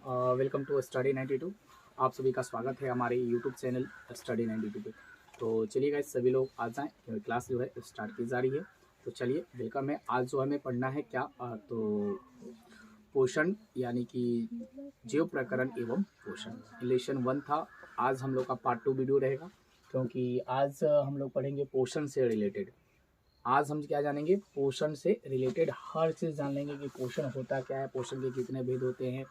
Welcome to study 92। आप सभी का स्वागत है हमारे यूट्यूब चैनल स्टडी 92 पे। तो चलिए गाइस, सभी लोग आ जाएं क्योंकि क्लास जो है स्टार्ट की जा रही है। तो चलिए वेलकम है। आज जो हमें पढ़ना है क्या, तो पोषण यानी कि जीव प्रकरण एवं पोषण लेसन 1 था। आज हम लोग का पार्ट 2 वीडियो रहेगा क्योंकि आज हम लोग पढ़ेंगे पोषण से रिलेटेड। आज हम क्या जानेंगे, पोषण से रिलेटेड हर चीज़ जान लेंगे कि पोषण होता क्या है, पोषण के कितने भेद होते हैं,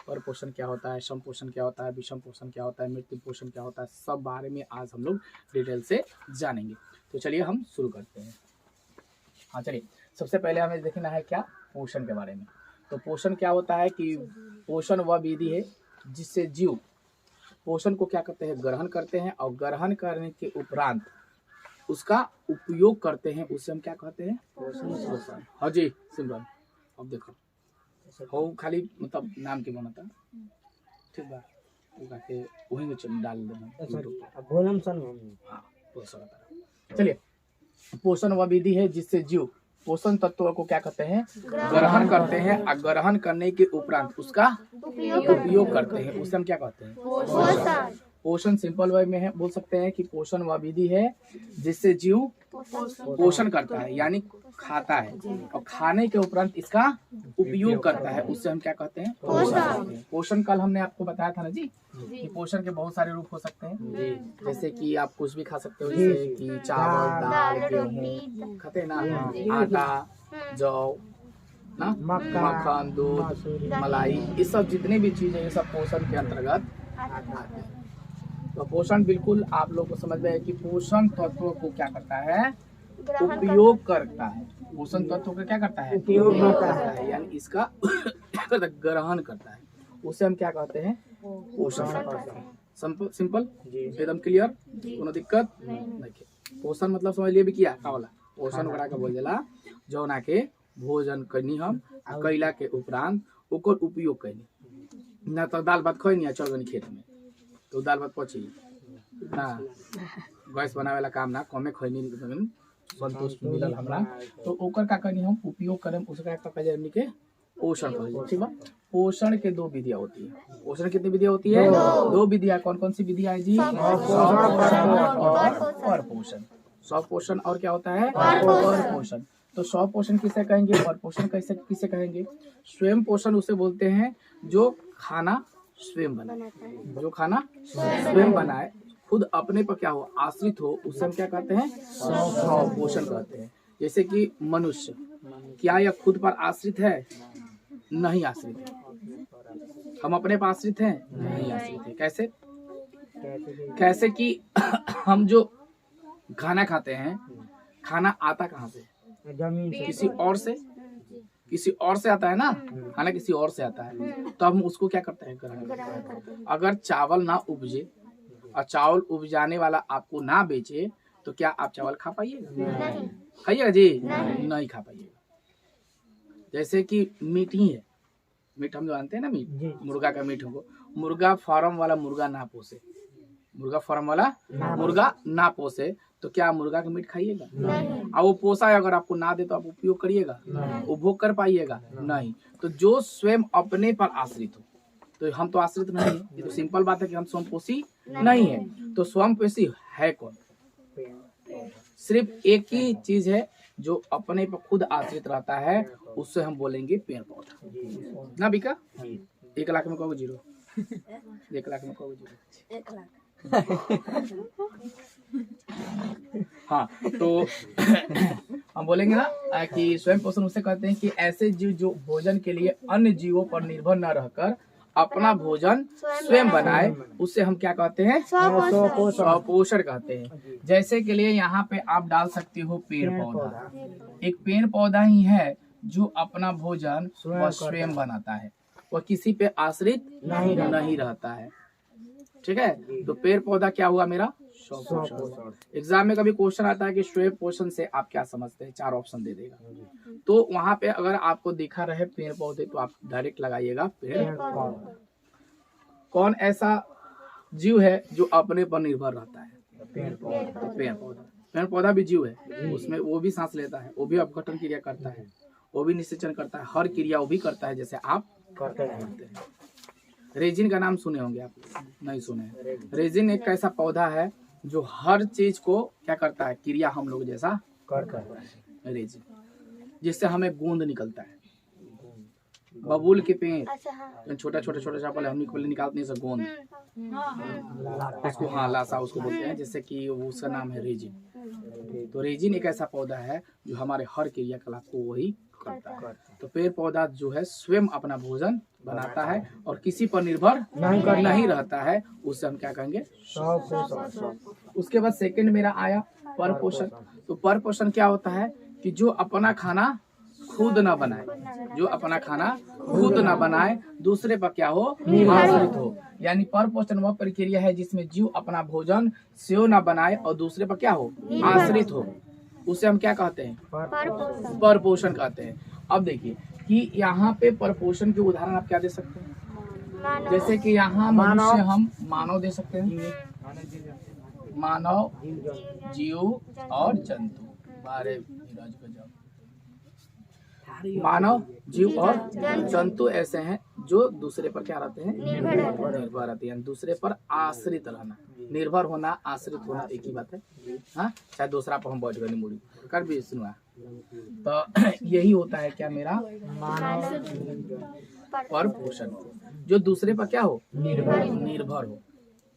और पोषण क्या होता है, सम पोषण क्या होता है, विषम पोषण क्या होता है, मृत्यु पोषण क्या होता है, सब बारे में आज हम लोग डिटेल से जानेंगे। तो चलिए हम शुरू करते हैं। हाँ चलिए, सबसे पहले हमें देखना है क्या पोषण के बारे में। तो पोषण क्या होता है कि पोषण वह विधि है जिससे जीव पोषण को क्या करते हैं, ग्रहण करते हैं, और ग्रहण करने के उपरांत उसका उपयोग करते हैं, उसे हम क्या कहते हैं, पोषण। हाँ जी सिमरन, अब देखो हो खाली मतलब नाम के बनता ठीक बा, के वही में डाल देना। चलिए, पोषण वह विधि है जिससे जीव पोषण तत्वों को क्या कहते हैं, ग्रहण करते हैं, और ग्रहण करने के उपरांत उसका उपयोग करते हैं, उसे हम क्या कहते हैं, पोषण। पोषण सिंपल वे में है, बोल सकते हैं कि पोषण वह विधि है जिससे जीव पोषण करता है यानी खाता है, और खाने के उपरांत इसका उपयोग करता है, उससे हम क्या कहते हैं, पोषण। पोषण कल हमने आपको बताया था ना जी कि पोषण के बहुत सारे रूप हो सकते हैं। जैसे कि आप कुछ भी खा सकते हो, जैसे कि चावल, दाल, गेहूँ खाते हैं ना, आटा, जौ ना, मक्खन, दूध, मलाई, ये सब जितने भी चीजें ये सब पोषण के अंतर्गत आते हैं। तो पोषण बिल्कुल आप लोग को समझ में है कि पोषण तत्वों को क्या करता है, उपयोग करता है। पोषण तत्वों का क्या करता है, उपयोग करता है, यानी इसका ग्रहण करता है, उसे हम क्या कहते हैं, पोषण करते हैं। सिंपल एकदम क्लियर, कोनो दिक्कत नहीं। पोषण मतलब समझ लिए भी किया का वाला पोषण करा के बोल देला जो ना के भोजन करनी हम कैला के उपरांत ओकर उपयोग करनी ना, तो दाल भात खैनी चल गनी खेत में तो दाल भात पची ना, गैस बनावे वाला काम ना कमे खैनी संतुष्ट मिलल हमरा, तो ओकर का करनी हम उपयोग करें, उसका का कहे हमनी के पोषण कहल। ठीक बा। पोषण के 2 विधियां होती है। पोषण कितनी विधियां होती है, 2 विधियां। कौन कौन सी विधियां है जी, और पोषण। स्व पोषण और क्या होता है, और पोषण। तो स्व पोषण किसे कहेंगे, और पोषण कैसे किसे कहेंगे। स्वयं पोषण उसे बोलते हैं जो खाना स्वयं बनाए, जो खाना स्वयं बनाए, खुद अपने पर क्या हो, आश्रित हो, उसे हम क्या कहते हैं, स्व पोषण कहते हैं। जैसे कि मनुष्य क्या यह खुद पर आश्रित है, नहीं आश्रित है। हम अपने पर आश्रित हैं, नहीं आश्रित है। कैसे, कैसे कि हम जो खाना खाते हैं, खाना आता कहाँ से, किसी और से, किसी और से आता है ना, खाना किसी और से आता है, तो हम उसको क्या करते हैं, ग्रहण करते हैं। अगर चावल ना उपजे और चावल उपजाने वाला आपको ना बेचे तो क्या आप चावल खा पाइएगा, खाइएगा जी, नहीं खा पाइएगा। जैसे कि मीट ही है, मीट हम जानते हैं ना, मीट मुर्गा का मीट हमको, मुर्गा फार्म वाला मुर्गा ना पोसे, मुर्गा फार्म वाला मुर्गा ना पोसे तो क्या मुर्गा का मीट खाइएगा, और वो पोसा है अगर आपको ना दे तो आप उपयोग करिएगा, उपभोग कर पाइएगा, नहीं। तो जो स्वयं अपने पर आश्रित हो, तो हम तो आश्रित नहीं है, ये तो सिंपल बात है कि हम स्वयंपोषी नहीं है। तो स्वयंपोषी है कौन, सिर्फ एक ही चीज है जो अपने पर खुद आश्रित रहता है, उससे हम बोलेंगे पेड़ पौधा ना बिका। 1 लाख में कहोगे जीरो, 1 लाख में कहोगे जीरो, 1 लाख। हाँ, तो हम बोलेंगे ना कि स्वयं पोषण उसे कहते हैं कि ऐसे जीव जो भोजन के लिए अन्य जीवों पर निर्भर न रहकर अपना भोजन स्वयं बनाए, उससे हम क्या कहते हैं, स्वपोषण कहते हैं। जैसे के लिए यहाँ पे आप डाल सकते हो पेड़ पौधा, एक पेड़ पौधा ही है जो अपना भोजन वह स्वयं बनाता है, वह किसी पे आश्रित नहीं रहता है। ठीक है, तो पेड़ पौधा क्या हुआ मेरा, स्वपोषण। एग्जाम में कभी क्वेश्चन आता है कि स्वयं पोषण से आप क्या समझते हैं, 4 ऑप्शन दे देगा, तो वहां पे अगर आपको दिखा रहे पेड़ पौधे तो आप डायरेक्ट लगाइएगा पेड़ पौधा। कौन ऐसा जीव है जो अपने पर निर्भर रहता है, पेड़ पौधा। पेड़ पौधा भी जीव है, उसमें वो भी सांस लेता है, वो भी अपघटन क्रिया करता है, वो भी निषेचन करता है, हर क्रिया वो भी करता है जैसे आप करते हैं। रेजिन का नाम सुने होंगे आप, नहीं सुने। रेजिन एक ऐसा पौधा है जो हर चीज को क्या करता है, क्रिया हम लोग जैसा करता है। रेजिन जिससे हमें गोंद निकलता है। बबूल के पेड़ छोटा छोटा छोटा पहले हम निकालते हैं गोंद, उसको हाँ लाशा उसको बोलते हैं, जैसे कि उसका नाम है रेजिन। तो रेजिन एक ऐसा पौधा है जो हमारे हर क्रियाकलाप को वही करता है। तो पेड़ पौधा जो है स्वयं अपना भोजन बनाता है और किसी पर निर्भर नहीं रहता है, उससे हम क्या कहेंगे, उसके बाद सेकंड मेरा आया पर पोषण। तो पर पोषण क्या होता है कि जो अपना खाना खुद ना बनाए, जो अपना खाना खुद ना बनाए, दूसरे पर क्या हो, आश्रित हो। यानी पर पोषण वह प्रक्रिया है जिसमें जीव अपना भोजन स्वयं ना बनाए और दूसरे पर क्या हो, आश्रित हो, उसे हम क्या कहते हैं, पर पोषण कहते हैं। अब देखिए कि यहाँ पे पर पोषण के उदाहरण आप क्या दे सकते हैं, जैसे कि यहाँ मनुष्य हम मानव दे सकते हैं, मानव, जीव और जंतु। मानव, जीव और जंतु ऐसे हैं जो दूसरे पर क्या रहते हैं, निर्भर रहते हैं, दूसरे पर आश्रित रहना। निर्भर होना, आश्रित होना एक ही बात है। हाँ, चाहे दूसरा पर हम बैठ गए मुड़ी कर भी सुना, तो यही होता है क्या मेरा पर पोषण, जो दूसरे पर क्या हो, निर्भर हो।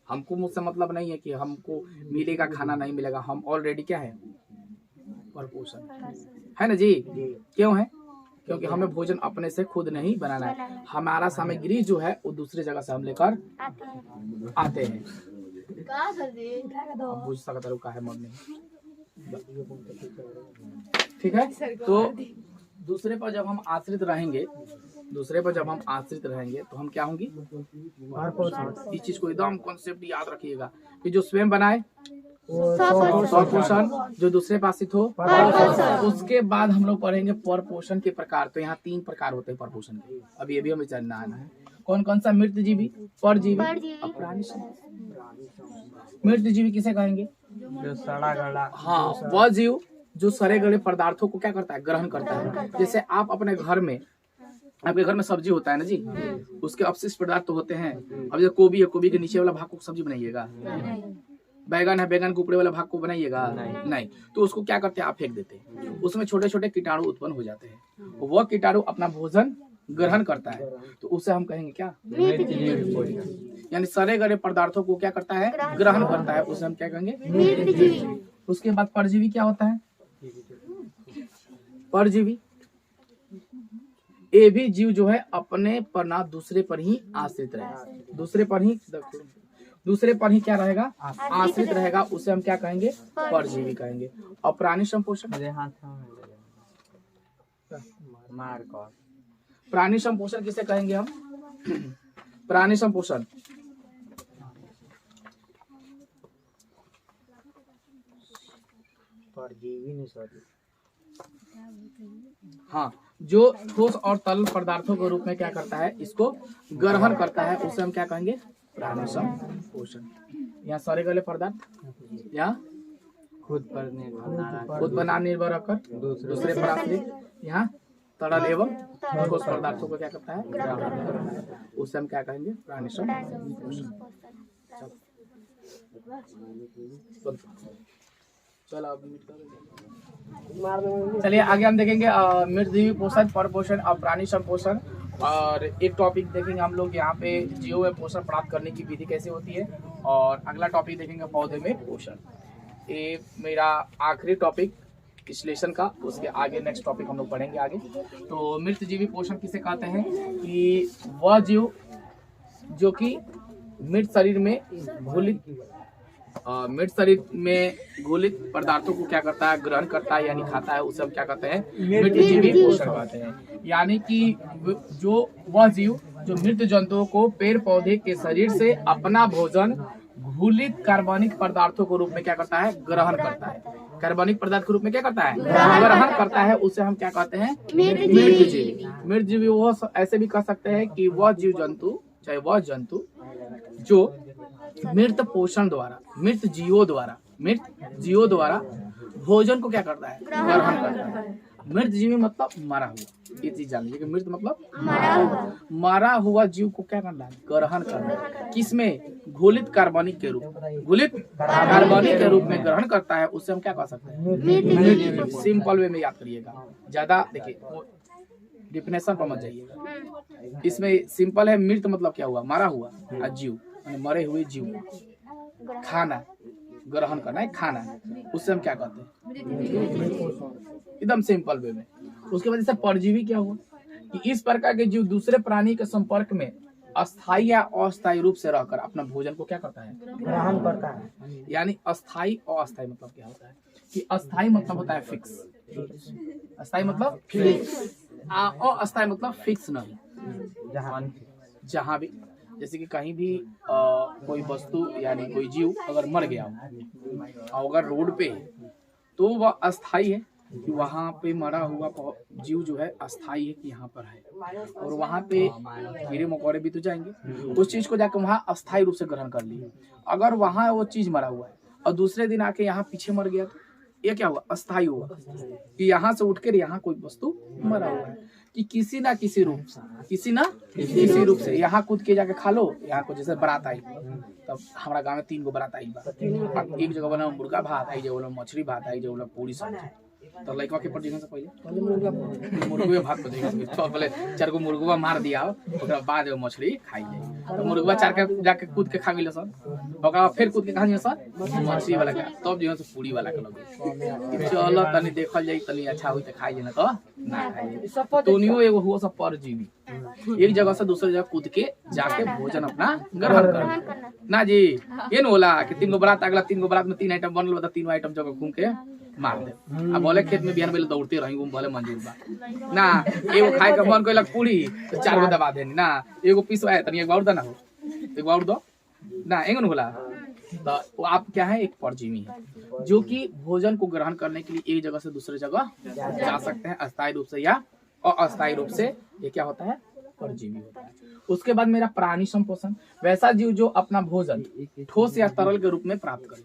हमको मुझसे मतलब नहीं है कि हमको मिलेगा खाना नहीं मिलेगा, हम ऑलरेडी क्या है, पर पोषण है ना जी। क्यों है, क्योंकि हमें भोजन अपने से खुद नहीं बनाना है, हमारा सामग्री जो है वो दूसरी जगह से हम लेकर आते हैं। बुझ सकता है मरने, ठीक है। तो दूसरे पर जब हम आश्रित रहेंगे, दूसरे पर जब हम आश्रित रहेंगे तो हम क्या होंगे, इस चीज को एकदम कॉन्सेप्ट याद रखिएगा कि जो स्वयं बनाए स्वपोषण, जो दूसरे पर आश्रित हो। उसके बाद हम लोग पढ़ेंगे पर पोषण के प्रकार। तो यहाँ 3 प्रकार होते हैं पर पोषण के, अभी ये भी हमें जानना आना है। कौन कौन सा, मृत जीवी, परजीवी और प्राणी। मृत जीवी किसे कहेंगे, जो सड़ा गला, हाँ वह जीव जो सड़े गले पदार्थों को क्या करता है, ग्रहण करता है। जैसे आप अपने घर में, आपके घर में सब्जी होता है ना जी, उसके अपशिष्ट पदार्थ तो होते हैं। अब जैसे गोभी है, गोभी के नीचे वाला भाग को सब्जी बनाइएगा, बैगन है, बैगन के ऊपर वाला भाग को बनाइएगा नहीं, तो उसको क्या करते हैं, आप फेंक देते हैं। उसमें छोटे छोटे कीटाणु उत्पन्न हो जाते हैं, वह कीटाणु अपना भोजन ग्रहण करता है, तो उसे हम कहेंगे क्या, यानी सड़े गले पदार्थों को क्या करता है, ग्रहण करता है, उसे हम क्या कहेंगे। उसके बाद परजीवी क्या होता है, परजीवी ये भी जीव जो है अपने पर ना दूसरे पर ही आश्रित रहे, दूसरे पर ही क्या रहेगा, आश्रित रहेगा, उसे हम क्या कहेंगे, परजीवी कहेंगे। और प्राणी संपोषण, प्राणी संपोषण किसे कहेंगे हम, प्राणी संपोषण परजीवी नहीं, सॉरी, हाँ जो ठोस और तरल पदार्थों के रूप में क्या करता है, इसको ग्रहण करता है, उसे हम क्या कहेंगे, प्राणी संपोषण। यहाँ सड़े गले पदार्थ, यहाँ खुद पर निर्भर रखकर दूसरे पर आश्रित, यहाँ तरल एवं ठोस पदार्थों को क्या करता है, ग्रहण करता है, उसे हम क्या कहेंगे, प्राणी संपोषण। चलिए आगे हम देखेंगे मृतजीवी पोषण, पर पोषण और प्राणी संपोषण। और एक टॉपिक देखेंगे हम लोग यहाँ पे जीवों में पोषण प्राप्त करने की विधि कैसे होती है, और अगला टॉपिक देखेंगे पौधे में पोषण। ये मेरा आखिरी टॉपिक विश्लेषण का, उसके आगे नेक्स्ट टॉपिक हम लोग पढ़ेंगे आगे। तो मृतजीवी पोषण किसे कहते हैं, कि वह जीव जो कि मृत शरीर में घुलित पदार्थों को क्या करता है, ग्रहण करता है, यानी खाता है, उसे हम क्या कहते हैं, मृतजीवी पोषण कहते हैं। यानी कि जो वह जीव जो मृत जंतुओं को पेड़ पौधे के शरीर से अपना भोजन घुलित कार्बनिक पदार्थों के रूप में क्या करता है, ग्रहण करता है, कार्बनिक पदार्थ के रूप में क्या करता है, ग्रहण करता है, उसे हम क्या कहते हैं, मृतजीवी। मृतजीवी वो ऐसे भी कह सकते हैं कि वह जीव जंतु, चाहे वह जंतु जो मृत पोषण द्वारा, मृत जीवों द्वारा भोजन को क्या करता है, ग्रहण करता है। मृत जीवी मतलब मरा हुआ, ये चीज जान लीजिए कि मृत मतलब मरा हुआ जीव को क्या करना है, ग्रहण करना है। किसमें, घुलित कार्बनिक के रूप, घुलित कार्बनिक के रूप में ग्रहण करता है, उससे हम क्या कह सकते हैं, सिंपल वे में याद करिएगा, ज्यादा देखिए डिफिनेशन पर मत जाइएगा। इसमें सिंपल है, मृत मतलब क्या हुआ, मरा हुआ, और जीव मरे हुए जीव खाना, ग्रहण करना है, खाना है, उससे हम क्या कहते हैं, एकदम सिंपल वे में। उसके बाद जैसे परजीवी क्या हुआ कि इस प्रकार के जीव दूसरे प्राणी के संपर्क में अस्थायी या अस्थायी रूप से रहकर अपना भोजन को क्या करता है, ग्रहण करता है। यानी अस्थायी और अस्थायी मतलब क्या होता है कि अस्थायी मतलब होता है फिक्स, अस्थायी मतलब फिक्स, अस्थायी मतलब फिक्स नहीं, जहाँ भी जैसे कि कहीं भी कोई वस्तु यानी कोई जीव अगर मर गया और अगर रोड पे है तो वह अस्थायी है कि वहाँ पे मरा हुआ जीव जो है अस्थायी है कि यहाँ पर है, और वहाँ पे कीड़े मकोड़े भी तो जाएंगे, उस चीज को जाकर वहाँ अस्थायी रूप से ग्रहण कर लिए। अगर वहाँ वो चीज मरा हुआ है और दूसरे दिन आके यहाँ पीछे मर गया, ये क्या हुआ, अस्थायी हुआ कि यहाँ से उठकर यहाँ कोई वस्तु मरा हुआ है, कि किसी ना किसी रूप से, किसी ना किसी रूप से यहाँ कूद के जाके खा लो। यहाँ को जैसे बारात आई, तब हमारा गांव में 3 गो बारात आई बा, एक जगह बना मुर्गा भात आई, जगह मछली भात आई, जगह पूरी सब्जी, तो लड़का के पर से पहले मुर्गे भात को देखा, तो पहले 4 गो मुर्गवा मार दिया, ओकरा बाद मछली खाई जाए, तो मुर्गवा 4 के जाके कूद के खा गए सर, ओकरा फिर कूद के खा गए सर मछली वाला का, तब जो है पूरी वाला के लगे चलो तनी देखल जाई, तनी अच्छा हुई तो खाई ना, तो ना खाई। तोनियो एगो हुआ सब परजीवी, एक जगह से दूसरी जगह कूद के जाके भोजन अपना ग्रहण करना ना जी। ये न होला कि 3 गो बारात अगला 3 गो बारात में 3 आइटम बनल, 3 आइटम जगह घूम के मार दे। अब बोले खेत में बिहान बेले दौड़ते रही बोले मंजूर बा ना, एगो खाए के मन कइलक पूरी तो 4 गो दबा देनी ना, एगो पीसवाए तनी एक और देना हो, एक और दो ना, एगो न होला। तो आप क्या है, एक परजीवी है जो कि भोजन को ग्रहण करने के लिए एक जगह से दूसरे जगह जा सकते हैं, अस्थायी रूप से या अस्थायी रूप से, ये क्या होता है, परजीवी होता है। उसके बाद मेरा प्राणी संपोषण, वैसा जीव जो अपना भोजन ठोस या तरल के रूप में प्राप्त करे,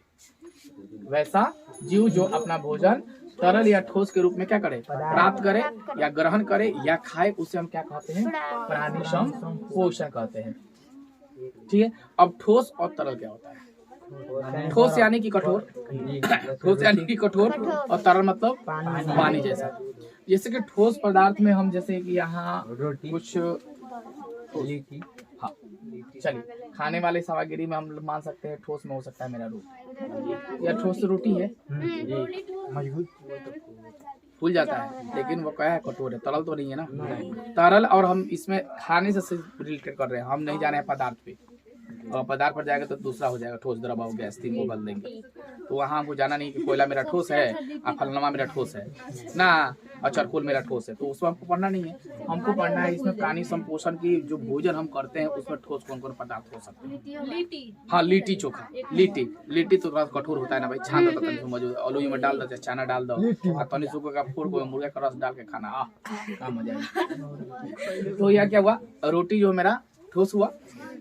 वैसा जीव जो अपना भोजन तरल या ठोस के रूप में क्या करे, प्राप्त करे या ग्रहण करे या खाए, उसे हम क्या कहते हैं, प्राणी संपोषण कहते हैं। ठीक है, अब ठोस और तरल क्या होता है, ठोस यानी कि कठोर, ठोस यानी कि कठोर, और तरल मतलब पानी जैसा। जैसे कि ठोस पदार्थ में हम जैसे कि यहाँ कुछ हाँ चलिए खाने वाले सामग्री में हम मान सकते हैं ठोस में हो सकता है मेरा रोटी, या ठोस रोटी है मजबूत फूल जाता है, लेकिन वो क्या है, कठोर है, तरल तो नहीं है ना, तरल। और हम इसमें खाने से रिलेटेड कर रहे हैं, हम नहीं जा रहे हैं पदार्थ पे, और पदार्थ पर जाएगा तो दूसरा हो जाएगा, ठोस द्रव गैस 3 को बदल देंगे, तो वहाँ हमको जाना नहीं कि कोयला मेरा ठोस है और फलनमा मेरा ठोस है ना, और चारकोल मेरा ठोस है, तो उसमें हमको पढ़ना नहीं है। हमको पढ़ना है इसमें प्राणी संपोषण की जो भोजन हम करते हैं उसमें ठोस कौन कौन पदार्थ हो सकते हैं। हाँ, लिट्टी चोखा, लिट्टी तो थोड़ा कठोर होता है ना भाई, छान दो तनी समझो, आलू में डाल दो, चना डाल दो, और तनी सूखा का फोड़ को मुर्गे का रस डाल के खाना, क्या मजा है। तो यह क्या हुआ, रोटी जो मेरा ठोस हुआ,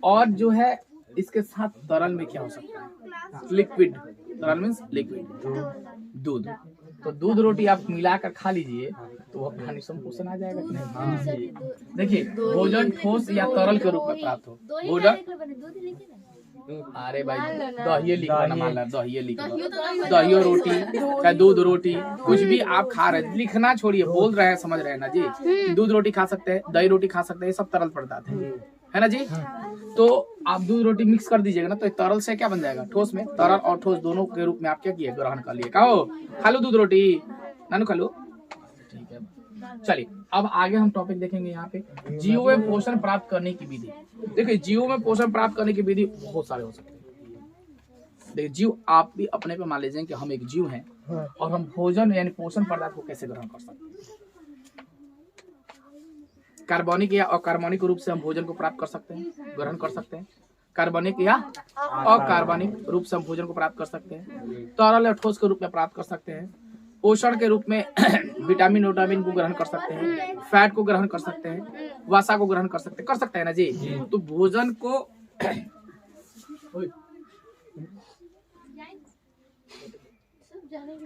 और जो है इसके साथ तरल में क्या हो सकता है, लिक्विड, तरल मीन्स लिक्विड, दूध। तो दूध रोटी आप मिलाकर खा लीजिए तो वह प्राणी संपोषण आ जाएगा कि नहीं। देखिए भोजन ठोस या तरल के रूप में प्राप्त हो, भोजन अरे भाई दही लिख लो ना, मान लो दही लिख लो, दही रोटी या दूध रोटी, कुछ भी आप खा रहे हैं, लिखना छोड़िए, बोल रहे हैं, समझ रहे हैं ना जी। दूध रोटी खा सकते हैं, दही रोटी खा सकते हैं, सब तरल पदार्थ है ना जी। तो आप दूध रोटी मिक्स कर दीजिएगा ना, तो तरल से क्या बन जाएगा, ठोस में, तरल और ठोस दोनों के रूप में आप क्या किए, ग्रहण कर लिए। कहो खा लो दूध रोटी, नानू खा लो, ठीक है। चलिए अब आगे हम टॉपिक देखेंगे यहाँ पे, जीव में पोषण प्राप्त करने की विधि। देखिए जीव में पोषण प्राप्त करने की विधि बहुत सारे हो सकते हैं। देखिए जीव, आप भी अपने पे मान लीजिए कि हम एक जीव हैं और हम भोजन यानी पोषण पदार्थ को कैसे ग्रहण कर सकते हैं। कार्बनिक या अकार्बनिक रूप से हम भोजन को प्राप्त कर सकते हैं, ग्रहण कर सकते हैं। कार्बनिक या अकार्बनिक रूप से हम भोजन को प्राप्त कर सकते हैं। तरल या ठोस के रूप में प्राप्त कर सकते हैं। पोषण के रूप में विटामिन को ग्रहण कर सकते हैं, फैट को ग्रहण कर सकते हैं, वसा को ग्रहण कर सकते हैं ना जी। तो भोजन को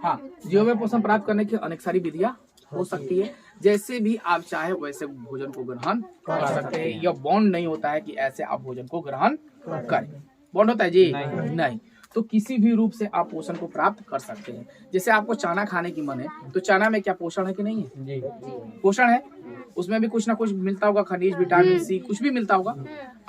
हाँ, जीव में पोषण प्राप्त करने की अनेक सारी विधियां हो सकती है। जैसे भी आप चाहे वैसे भोजन को ग्रहण कर सकते हैं। यह बॉन्ड नहीं होता है कि ऐसे आप भोजन को ग्रहण करें। बॉन्ड होता है जी? नहीं। तो किसी भी रूप से आप पोषण को प्राप्त कर सकते हैं। जैसे आपको चना खाने की मन है, तो चना में क्या पोषण है कि नहीं है? जी। पोषण है, उसमें भी कुछ ना कुछ मिलता होगा, खनिज, विटामिन सी, कुछ भी मिलता होगा।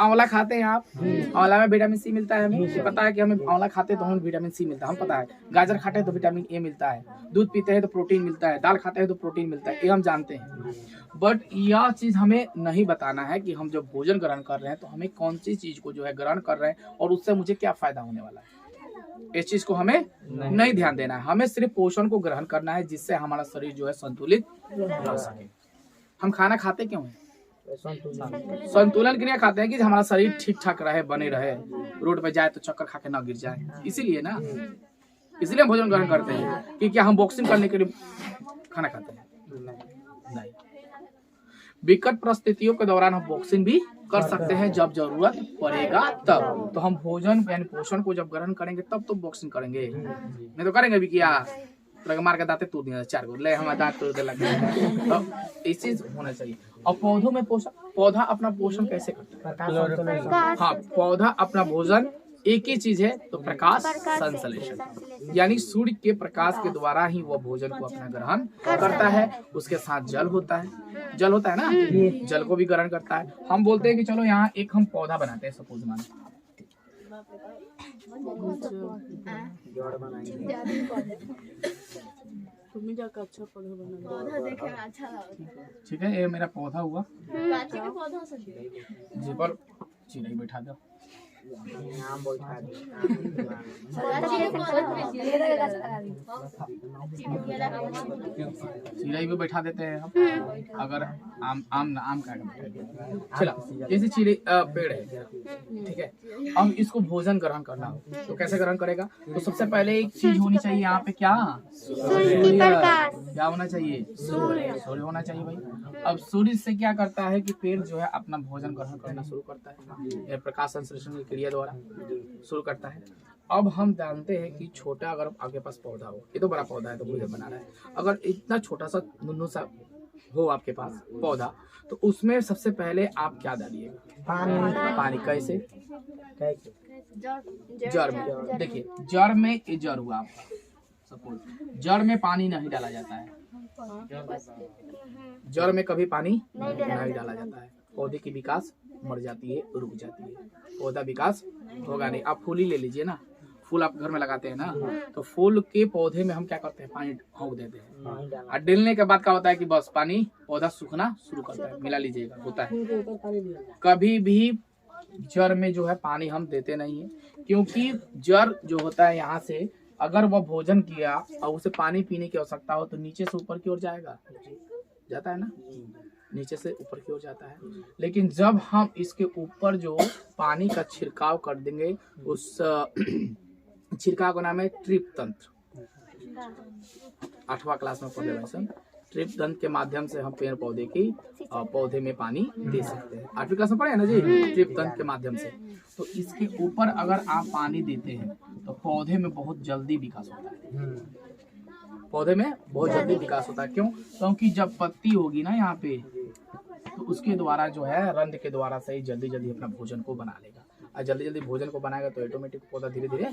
आंवला खाते हैं आप, आंवला में विटामिन सी मिलता है। हमें पता है कि हमें आंवला खाते हैं तो हमें विटामिन सी मिलता है, हम पता है। गाजर खाते हैं तो विटामिन ए मिलता है, दूध पीते हैं तो प्रोटीन मिलता है, दाल खाते हैं तो प्रोटीन मिलता है, ये हम जानते हैं। बट यह चीज हमें नहीं बताना है कि हम जब भोजन ग्रहण कर रहे हैं तो हमें कौन सी चीज को जो है ग्रहण कर रहे हैं और उससे मुझे क्या फायदा होने वाला है। इस चीज को हमें नहीं ध्यान देना है। हमें सिर्फ पोषण को ग्रहण करना है जिससे हमारा शरीर जो है संतुलित रह सके। हम खाना खाते क्यों हैं? संतुलन के लिए खाते हैं कि हमारा शरीर ठीक ठाक रहे, बने रहे, रोड पे जाए तो चक्कर खा के ना गिर जाए, इसीलिए ना, इसलिए हम भोजन ग्रहण करते हैं। कि क्या हम बॉक्सिंग करने के लिए खाना खाते हैं? नहीं। विकट परिस्थितियों के दौरान हम बॉक्सिंग भी कर सकते हैं जब जरूरत पड़ेगा तब। तो हम भोजन यानी पोषण को जब ग्रहण करेंगे तब तो बॉक्सिंग करेंगे, नहीं तो करेंगे भी क्या? मार के दांते तोड़ दिया 4 गो ले, हमारे दांत तोड़ दे लगे। तो इस चीज होना चाहिए। और पौधों में पोषण, पौधा अपना पोषण कैसे करता है? हाँ, पौधा अपना भोजन एक ही चीज है, तो प्रकाश संश्लेषण, यानी सूर्य के प्रकाश के द्वारा ही वह भोजन को अपना ग्रहण करता है। उसके साथ जल होता है, जल होता है ना, जल को भी ग्रहण करता है। हम बोलते हैं कि चलो यहाँ एक हम पौधा बनाते हैं, सपोज मान, अच्छा पौधा बना, ठीक है, ये मेरा पौधा हुआ जी, पर चिड़ै बैठा दो, चिड़ै भी बैठा देते हैं हम। अगर आम का चला, जैसे चिड़ै पेड़ है, ठीक है, अब इसको भोजन ग्रहण करना हो तो कैसे ग्रहण करेगा? तो सबसे पहले एक चीज होनी चाहिए यहाँ पे, क्या? क्या होना चाहिए? सूर्य होना चाहिए भाई। अब सूर्य से क्या करता है कि पेड़ जो है अपना भोजन ग्रहण करना शुरू करता है, प्रकाश संश्लेषण की क्रिया द्वारा शुरू करता है। अब हम जानते हैं कि छोटा अगर आपके पास पौधा हो, ये तो बड़ा पौधा है तो भोजन बना रहा है, अगर इतना छोटा सा नुन्नू सा हो आपके पास पौधा, तो उसमें सबसे पहले आप क्या डालिएगा? पानी। कैसे? जड़ में। देखिए, जड़ में ये जड़ हुआ आपका, सपोज जड़ में पानी नहीं डाला जाता है, जड़ में कभी पानी नहीं डाला जाता है, पौधे की विकास मर जाती है, रुक जाती है, पौधा विकास होगा नहीं। आप फूल ही ले लीजिए ना, फूल आप घर में लगाते हैं ना, तो फूल के पौधे में हम क्या करते हैं? पानी ठोक देते हैं, और डालने के बाद क्या होता है कि बस पानी पौधा सूखना शुरू करता है। मिला लीजिएगा, होता है। कभी भी जड़ में जो है पानी हम देते नहीं है, क्योंकि जड़ जो होता है यहाँ से अगर वह भोजन किया और उसे पानी पीने की आवश्यकता हो तो नीचे से ऊपर की ओर जाएगा, जाता है ना, नीचे से ऊपर की ओर जाता है। लेकिन जब हम इसके ऊपर जो पानी का छिड़काव कर देंगे, उस छिड़काव का नाम है ट्रिप तंत्र, 8वां क्लास में पढ़े वैसे। ट्रिप तंत्र के माध्यम से हम पेड़ पौधे की पौधे में पानी दे सकते हैं, 8वीं क्लास में पढ़े हैं ना जी, ट्रिप तंत्र के माध्यम से। तो इसके ऊपर अगर आप पानी देते हैं तो पौधे में बहुत जल्दी विकास होता है, पौधे में बहुत जल्दी विकास होता है। क्यों? क्योंकि जब पत्ती होगी ना यहाँ पे, तो उसके द्वारा जो है रंध्र के द्वारा से ही जल्दी जल्दी अपना भोजन को बना लेगा, और जल्दी जल्दी भोजन को बनाएगा तो ऑटोमेटिक पौधा धीरे धीरे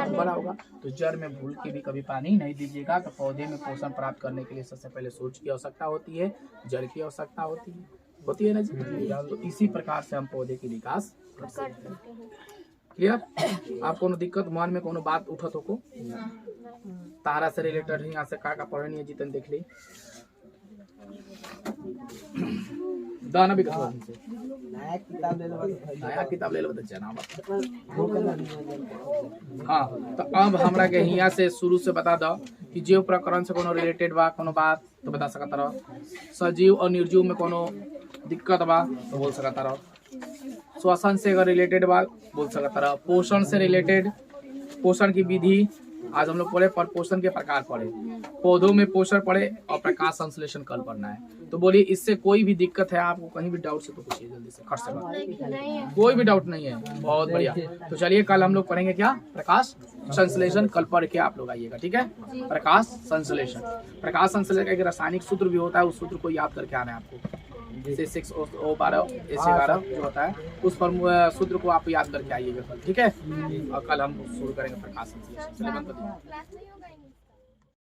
बड़ा होगा। तो जड़ में भूल के भी कभी पानी नहीं दीजिएगा। तो पौधे में पोषण प्राप्त करने के लिए सबसे पहले सूर्य की आवश्यकता होती है, जल की आवश्यकता होती है ना जी। तो इसी प्रकार से हम पौधे की विकास कर सकते हैं। क्लियर? आप कोनो दिक्कत मन में कोनो बात उठत हो को तारा से रिलेटेड यहाँ से का पढ़नी है जीतन देख ली दाना भी कहा से नया किताब ले लो बता जना। हाँ, तो अब हमरा के हिया से शुरू से बता दो कि जीव प्रकरण से कोनो रिलेटेड बा कोनो बात तो बता सकता रहो, सजीव और निर्जीव में कोनो दिक्कत बा तो बोल सकता रहो, श्वसन से अगर रिलेटेड बात बोल सकता रहो, पोषण से रिलेटेड पोषण की विधि आज हम लोग पढ़े, पर पोषण के प्रकार पढ़े, पौधों में पोषण पढ़े और प्रकाश संश्लेषण कल पढ़ना है। तो बोलिए इससे कोई भी दिक्कत है आपको, कहीं भी डाउट से तो पूछिए जल्दी से, खट से कोई भी डाउट नहीं है। बहुत बढ़िया। तो चलिए कल हम लोग पढ़ेंगे क्या? प्रकाश संश्लेषण कल पढ़ के आप लोग आइएगा, ठीक है। प्रकाश संश्लेषण, प्रकाश संश्लेषण का एक रासायनिक सूत्र भी होता है, उस सूत्र को याद करके आना है आपको। जैसे 6O12H11 जो होता है उस सूत्र को आप याद करके आइएगा कल, ठीक है। और कल हम शुरू करेंगे प्रकाश संश्लेषण। चलिए बंद कर दीजिए।